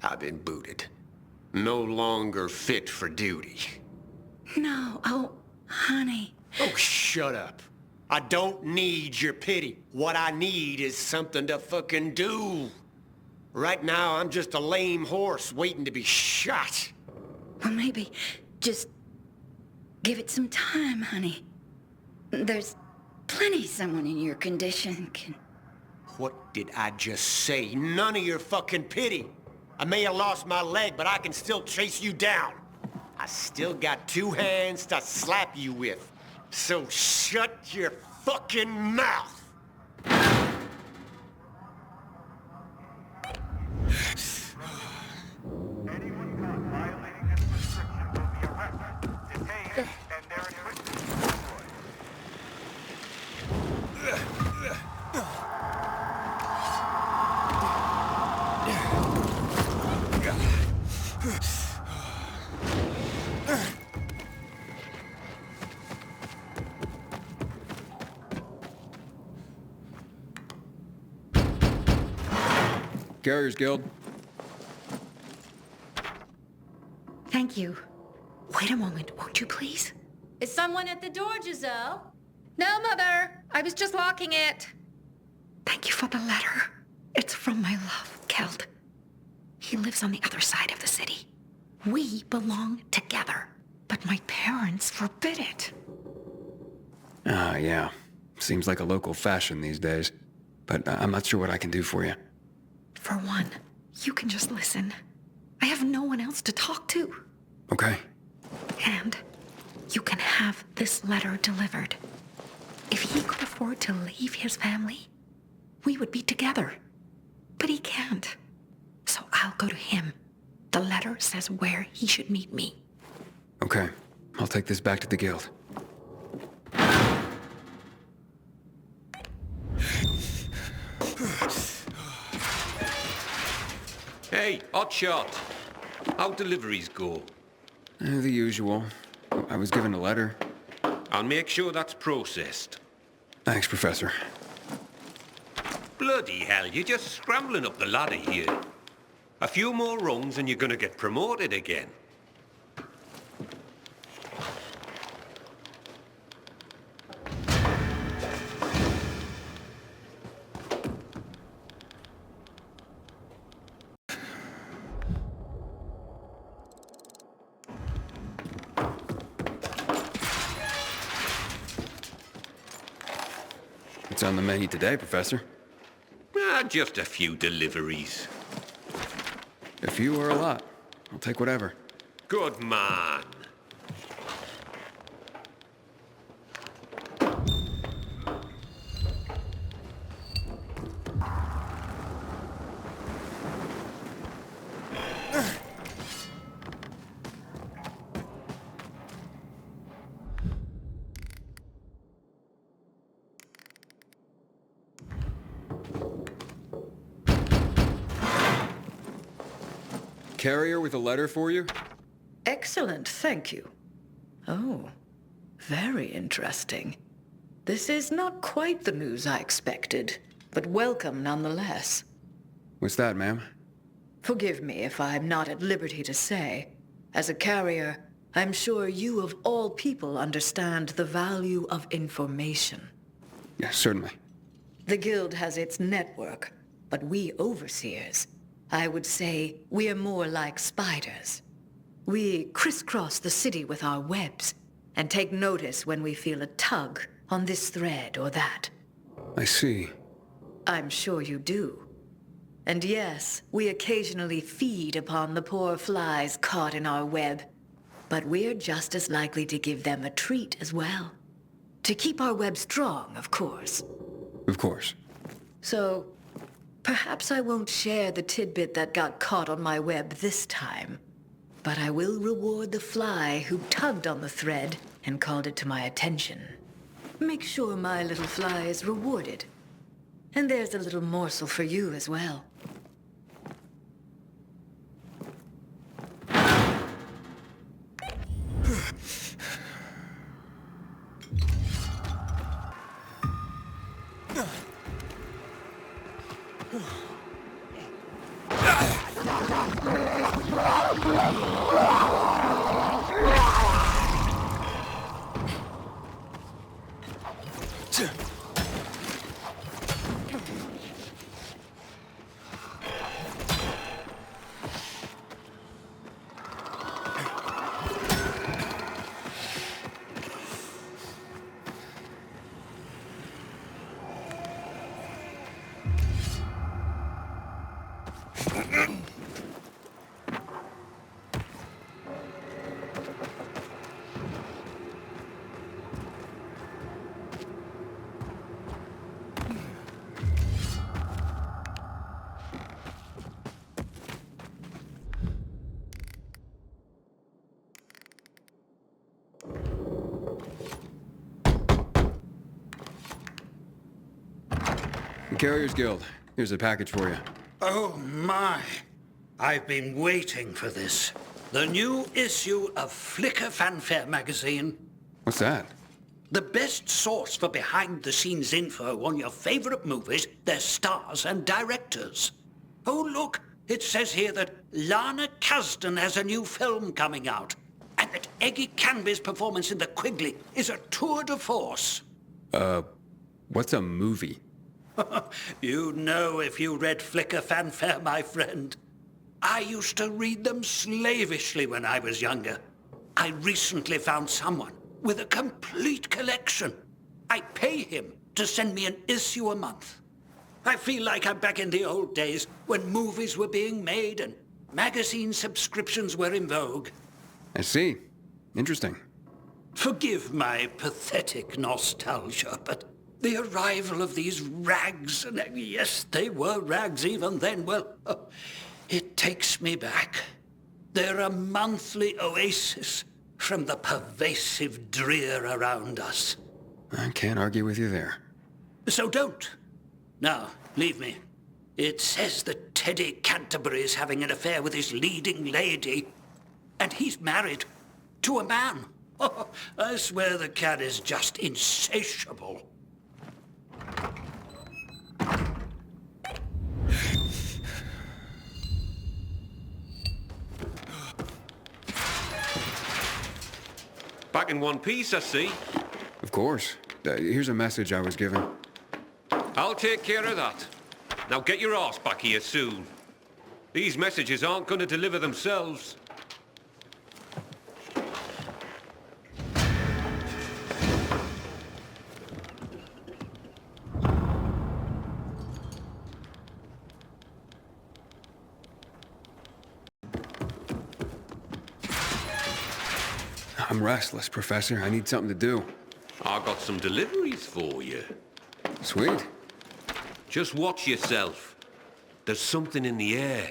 I've been booted. No longer fit for duty. No. Oh, honey. Oh, shut up. I don't need your pity. What I need is something to fucking do. Right now, I'm just a lame horse waiting to be shot. Well, maybe just give it some time, honey. There's plenty someone in your condition can... What did I just say? None of your fucking pity. I may have lost my leg, but I can still chase you down. I still got 2 hands to slap you with. So shut your fucking mouth! Carriers Guild. Thank you. Wait a moment, won't you please? Is someone at the door, Giselle? No, Mother. I was just locking it. Thank you for the letter. It's from my love, Keld. He lives on the other side of the city. We belong together, but my parents forbid it. Ah, yeah. Seems like a local fashion these days. But I'm not sure what I can do for you. For one, you can just listen. I have no one else to talk to. Okay. And you can have this letter delivered. If he could afford to leave his family, we would be together. But he can't. So I'll go to him. The letter says where he should meet me. Okay. I'll take this back to the guild. Hey, hotshot. How deliveries go? The usual. I was given a letter. I'll make sure that's processed. Thanks, Professor. Bloody hell, you're just scrambling up the ladder here. A few more rungs and you're gonna get promoted again. What's on the menu today, Professor? Just a few deliveries. A few or a lot. I'll take whatever. Good man. Carrier with a letter for you? Excellent, thank you. Oh, very interesting. This is not quite the news I expected, but welcome nonetheless. What's that, ma'am? Forgive me if I'm not at liberty to say. As a carrier, I'm sure you of all people understand the value of information. Yeah, certainly. The Guild has its network, but we overseers, I would say we are more like spiders. We crisscross the city with our webs and take notice when we feel a tug on this thread or that. I see. I'm sure you do. And yes, we occasionally feed upon the poor flies caught in our web, but we're just as likely to give them a treat as well. To keep our web strong, of course. Of course. So, perhaps I won't share the tidbit that got caught on my web this time, but I will reward the fly who tugged on the thread and called it to my attention. Make sure my little fly is rewarded. And there's a little morsel for you as well. Carriers Guild. Here's a package for you. Oh, my. I've been waiting for this. The new issue of Flicker Fanfare magazine. What's that? The best source for behind-the-scenes info on your favorite movies, their stars and directors. Oh, look, it says here that Lana Kasdan has a new film coming out, and that Eggy Canby's performance in The Quigley is a tour de force. What's a movie? You'd know if you read Flicker Fanfare, my friend. I used to read them slavishly when I was younger. I recently found someone with a complete collection. I pay him to send me an issue a month. I feel like I'm back in the old days when movies were being made and magazine subscriptions were in vogue. I see. Interesting. Forgive my pathetic nostalgia, but the arrival of these rags, and yes, they were rags even then, well, it takes me back. They're a monthly oasis from the pervasive drear around us. I can't argue with you there. So don't. Now, leave me. It says that Teddy Canterbury is having an affair with his leading lady, and he's married to a man. Oh, I swear the cat is just insatiable. Back in one piece, I see. Of course. Here's a message I was given. I'll take care of that. Now get your arse back here soon. These messages aren't going to deliver themselves. I'm restless, Professor. I need something to do. I got some deliveries for you. Sweet. Just watch yourself. There's something in the air.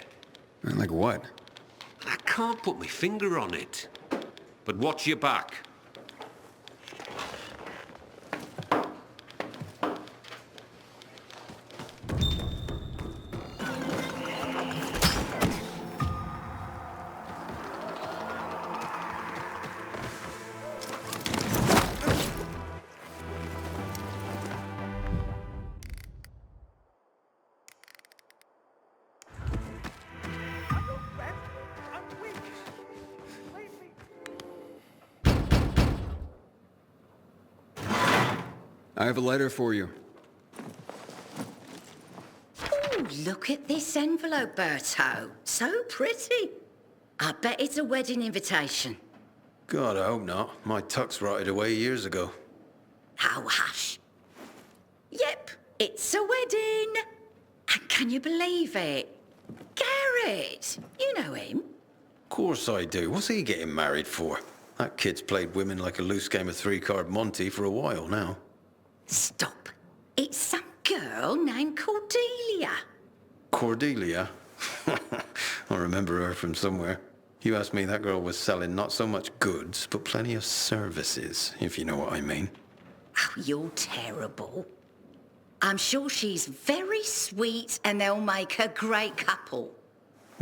Like what? I can't put my finger on it. But watch your back. I have a letter for you. Oh, look at this envelope, Berto. So pretty. I bet it's a wedding invitation. God, I hope not. My tux rotted away years ago. Oh, hush. Yep, it's a wedding. And can you believe it? Garrett, you know him. Of course I do. What's he getting married for? That kid's played women like a loose game of three-card Monty for a while now. Stop. It's some girl named Cordelia. Cordelia? I remember her from somewhere. You asked me, that girl was selling not so much goods, but plenty of services, if you know what I mean. Oh, you're terrible. I'm sure she's very sweet and they'll make a great couple.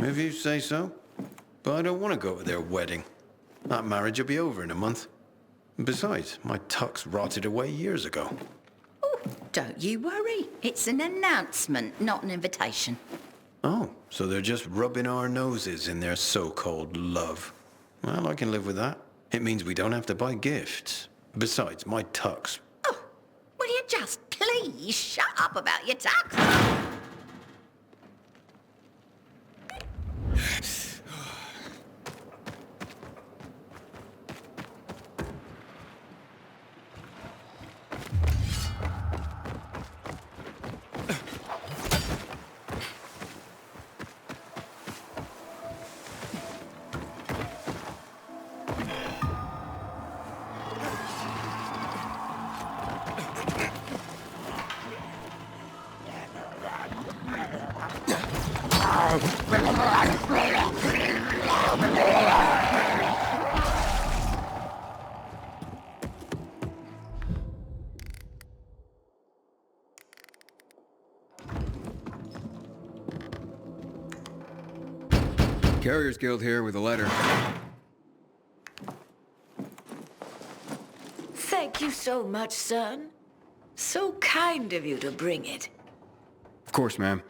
If you say so. But I don't want to go to their wedding. That marriage will be over in a month. Besides, my tux rotted away years ago. Oh, don't you worry. It's an announcement, not an invitation. Oh, so they're just rubbing our noses in their so-called love. Well, I can live with that. It means we don't have to buy gifts. Besides, my tux. Oh, will you just please shut up about your tux? Carriers Guild here with a letter. Thank you so much, son. So kind of you to bring it. Of course, ma'am.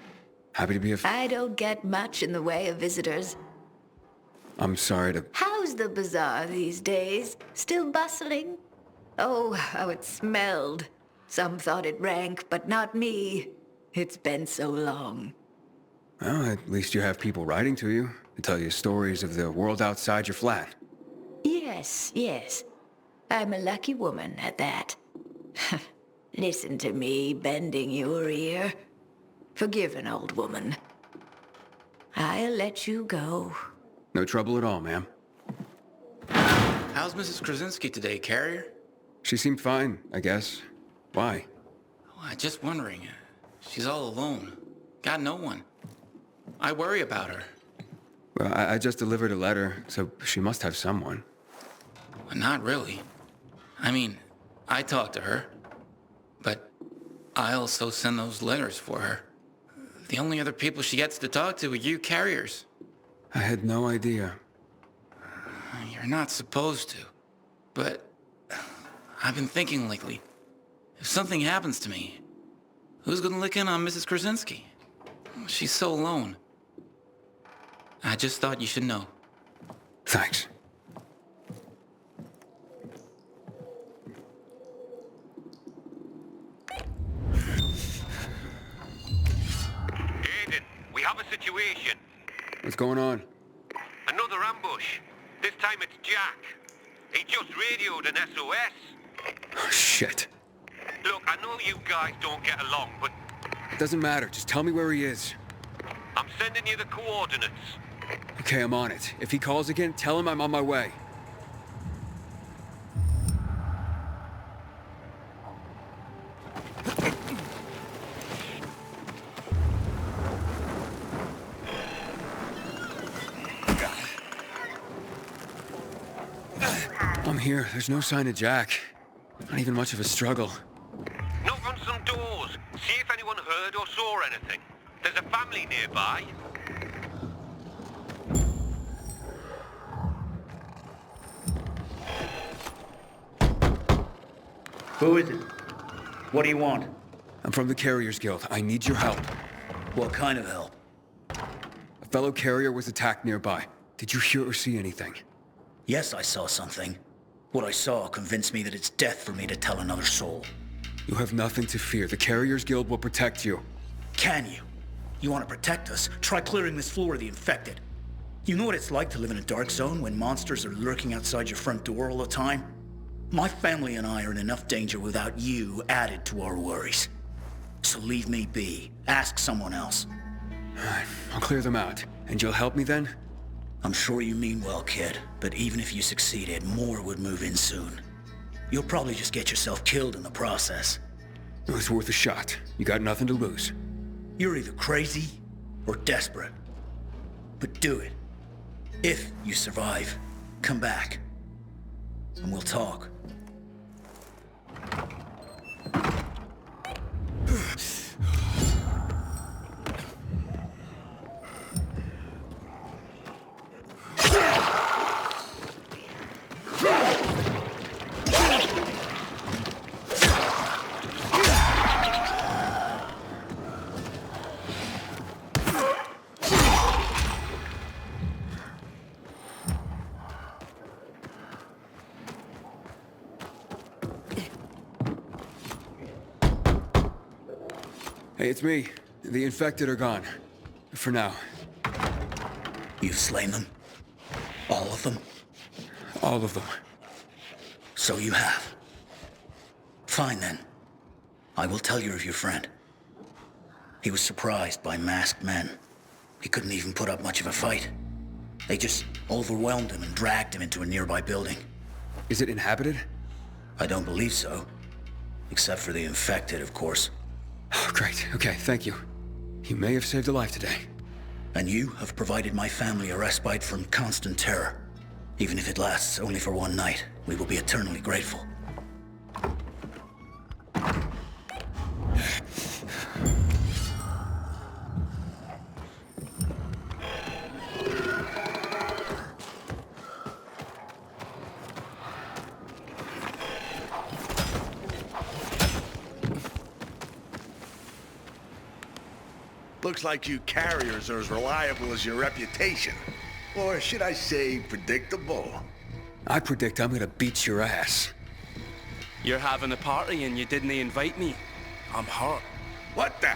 Happy to be a... I don't get much in the way of visitors. I'm sorry to... How's the bazaar these days? Still bustling? Oh, how it smelled. Some thought it rank, but not me. It's been so long. Well, at least you have people writing to you to tell you stories of the world outside your flat. Yes, yes. I'm a lucky woman at that. Listen to me bending your ear. Forgive an old woman. I'll let you go. No trouble at all, ma'am. How's Mrs. Krasinski today, Carrier? She seemed fine, I guess. Why? Oh, I'm just wondering. She's all alone. Got no one. I worry about her. Well, I just delivered a letter, so she must have someone. Well, not really. I mean, I talk to her, but I also send those letters for her. The only other people she gets to talk to are you carriers. I had no idea. You're not supposed to, but I've been thinking lately, if something happens to me, who's gonna look in on Mrs. Krasinski? She's so alone. I just thought you should know. Thanks. Aiden, we have a situation. What's going on? Another ambush. This time it's Jack. He just radioed an SOS. Oh, shit. Look, I know you guys don't get along, but It doesn't matter. Just tell me where he is. I'm sending you the coordinates. Okay, I'm on it. If he calls again, tell him I'm on my way. I'm here. There's no sign of Jack. Not even much of a struggle. Knock on some doors. See if anyone heard or saw anything. There's a family nearby. Who is it? What do you want? I'm from the Carriers Guild. I need your help. What kind of help? A fellow carrier was attacked nearby. Did you hear or see anything? Yes, I saw something. What I saw convinced me that it's death for me to tell another soul. You have nothing to fear. The Carriers Guild will protect you. Can you? You want to protect us? Try clearing this floor of the infected. You know what it's like to live in a dark zone when monsters are lurking outside your front door all the time? My family and I are in enough danger without you added to our worries. So leave me be. Ask someone else. I'll clear them out. And you'll help me then? I'm sure you mean well, kid, but even if you succeeded, more would move in soon. You'll probably just get yourself killed in the process. It was worth a shot. You got nothing to lose. You're either crazy or desperate. But do it. If you survive, come back. And we'll talk. Hey, it's me. The infected are gone. For now. You've slain them? All of them? All of them. So you have. Fine then. I will tell you of your friend. He was surprised by masked men. He couldn't even put up much of a fight. They just overwhelmed him and dragged him into a nearby building. Is it inhabited? I don't believe so. Except for the infected, of course. Oh, great. Okay, thank you. You may have saved a life today. And you have provided my family a respite from constant terror. Even if it lasts only for one night, we will be eternally grateful. Looks like you carriers are as reliable as your reputation. Or should I say, predictable? I predict I'm gonna beat your ass. You're having a party and you didn't invite me. I'm hurt. What the?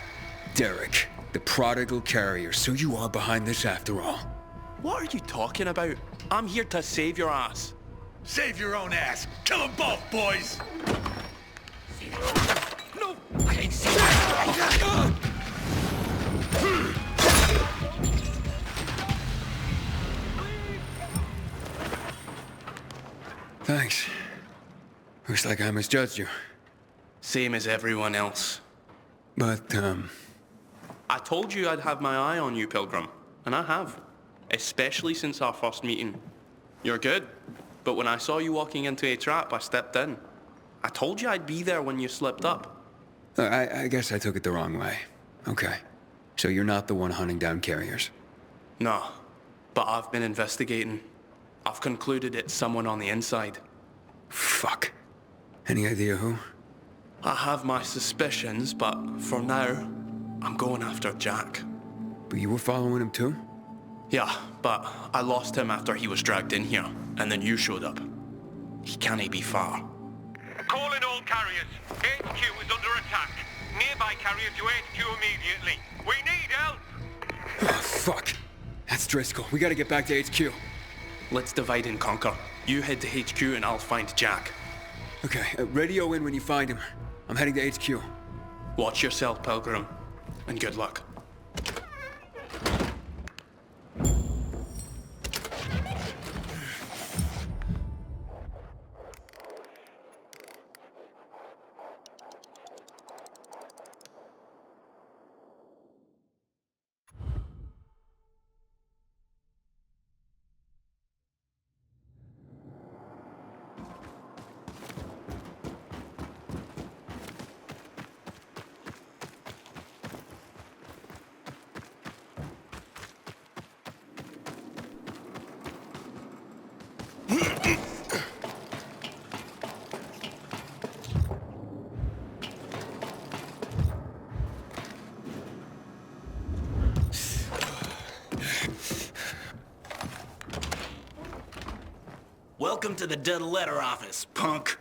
Derek, the prodigal carrier, so you are behind this after all. What are you talking about? I'm here to save your ass. Save your own ass. Kill them both, boys! No! I ain't saying that. Thanks. Looks like I misjudged you. Same as everyone else. But, I told you I'd have my eye on you, Pilgrim. And I have. Especially since our first meeting. You're good. But when I saw you walking into a trap, I stepped in. I told you I'd be there when you slipped up. I guess I took it the wrong way. Okay. So you're not the one hunting down carriers? No. But I've been investigating. I've concluded it's someone on the inside. Fuck. Any idea who? I have my suspicions, but for now, I'm going after Jack. But you were following him too? Yeah, but I lost him after he was dragged in here, and then you showed up. He can't be far. Calling all carriers. HQ is under attack. Nearby carrier to HQ immediately. We need help! Oh, fuck. That's Driscoll. We gotta get back to HQ. Let's divide and conquer. You head to HQ and I'll find Jack. Okay, radio in when you find him. I'm heading to HQ. Watch yourself, Pilgrim, and good luck. Welcome to the dead letter office, punk.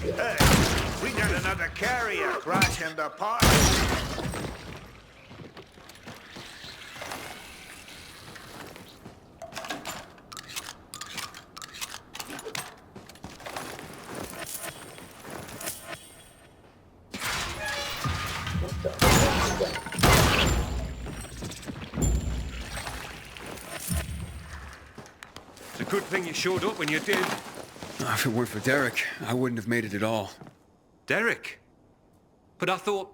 Hey, we got another carrier crashing the party. It's a good thing you showed up when you did. If it weren't for Derek, I wouldn't have made it at all. Derek? But I thought...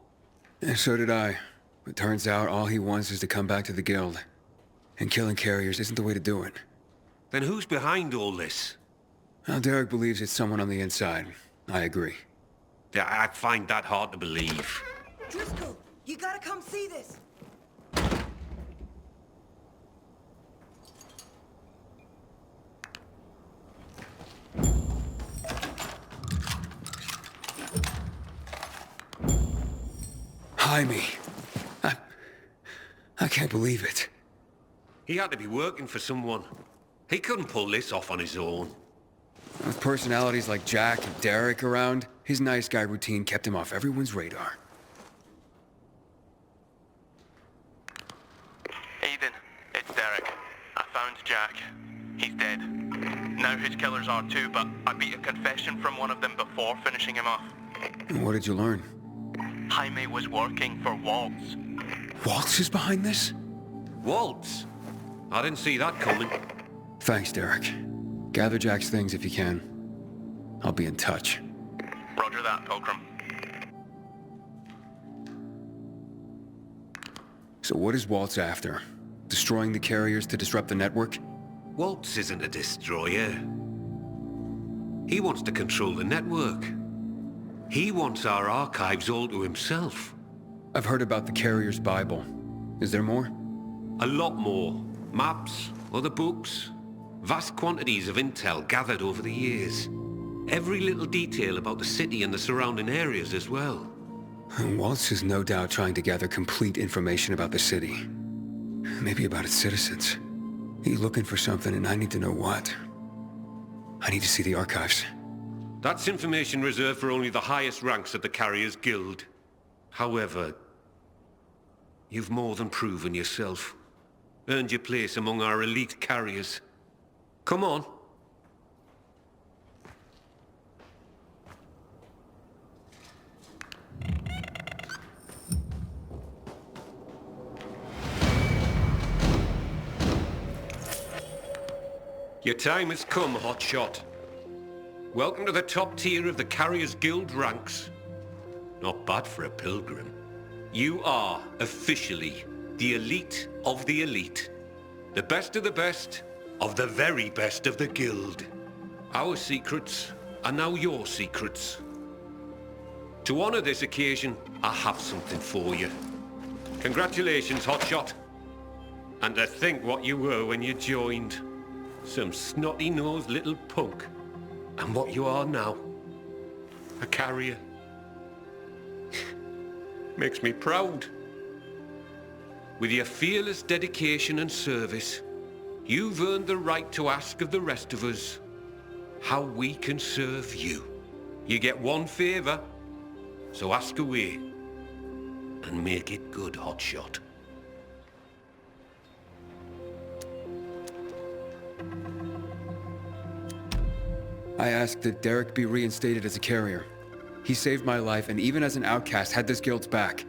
And so did I. But turns out all he wants is to come back to the guild. And killing carriers isn't the way to do it. Then who's behind all this? Well, Derek believes it's someone on the inside. I agree. Yeah, I find that hard to believe. Driscoll, you gotta come see this. Jaime. I can't believe it. He had to be working for someone. He couldn't pull this off on his own. With personalities like Jack and Derek around, his nice guy routine kept him off everyone's radar. Aiden, it's Derek. I found Jack. He's dead. Now his killers are too, but I beat a confession from one of them before finishing him off. And what did you learn? Jaime was working for Waltz. Waltz is behind this? Waltz? I didn't see that coming. Thanks, Derek. Gather Jack's things if you can. I'll be in touch. Roger that, Pilgrim. So what is Waltz after? Destroying the carriers to disrupt the network? Waltz isn't a destroyer. He wants to control the network. He wants our archives all to himself. I've heard about the carrier's Bible. Is there more? A lot more. Maps, other books, vast quantities of intel gathered over the years. Every little detail about the city and the surrounding areas as well. Waltz is no doubt trying to gather complete information about the city. Maybe about its citizens. He's looking for something and I need to know what. I need to see the archives. That's information reserved for only the highest ranks at the Carriers Guild. However, you've more than proven yourself. Earned your place among our elite carriers. Come on. Your time has come, Hotshot. Welcome to the top tier of the Carriers Guild ranks. Not bad for a pilgrim. You are, officially, the elite of the elite. The best of the best of the very best of the Guild. Our secrets are now your secrets. To honor this occasion, I have something for you. Congratulations, Hotshot. And to think what you were when you joined. Some snotty-nosed little punk. And what you are now. A carrier. Makes me proud. With your fearless dedication and service, you've earned the right to ask of the rest of us how we can serve you. You get one favor, so ask away. And make it good, Hotshot. I asked that Derek be reinstated as a carrier. He saved my life, and even as an outcast, had this guild's back.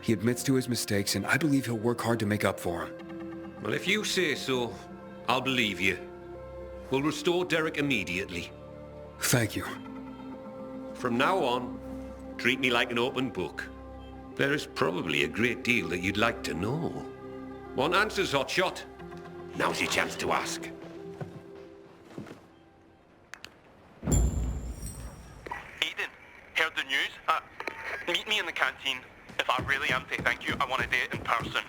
He admits to his mistakes, and I believe he'll work hard to make up for them. Well, if you say so, I'll believe you. We'll restore Derek immediately. Thank you. From now on, treat me like an open book. There is probably a great deal that you'd like to know. Want answers, Hotshot? Now's your chance to ask. Heard the news? Meet me in the canteen. If I really am to thank you, I want to do it in person.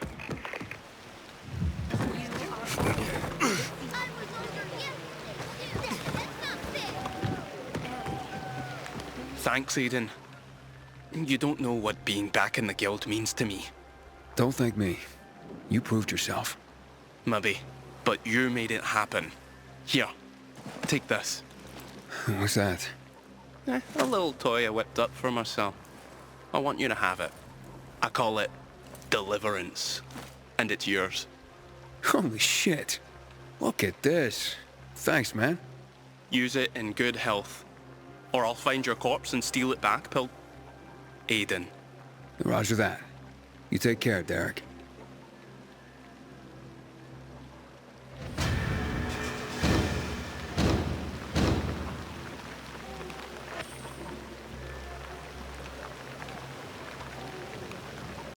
Thanks, Aiden. You don't know what being back in the guild means to me. Don't thank me. You proved yourself. Maybe, but you made it happen. Here, take this. What's that? A little toy I whipped up for myself. I want you to have it. I call it Deliverance. And it's yours. Holy shit. Look at this. Thanks, man. Use it in good health. Or I'll find your corpse and steal it back, Aiden. Roger that. You take care, Derek.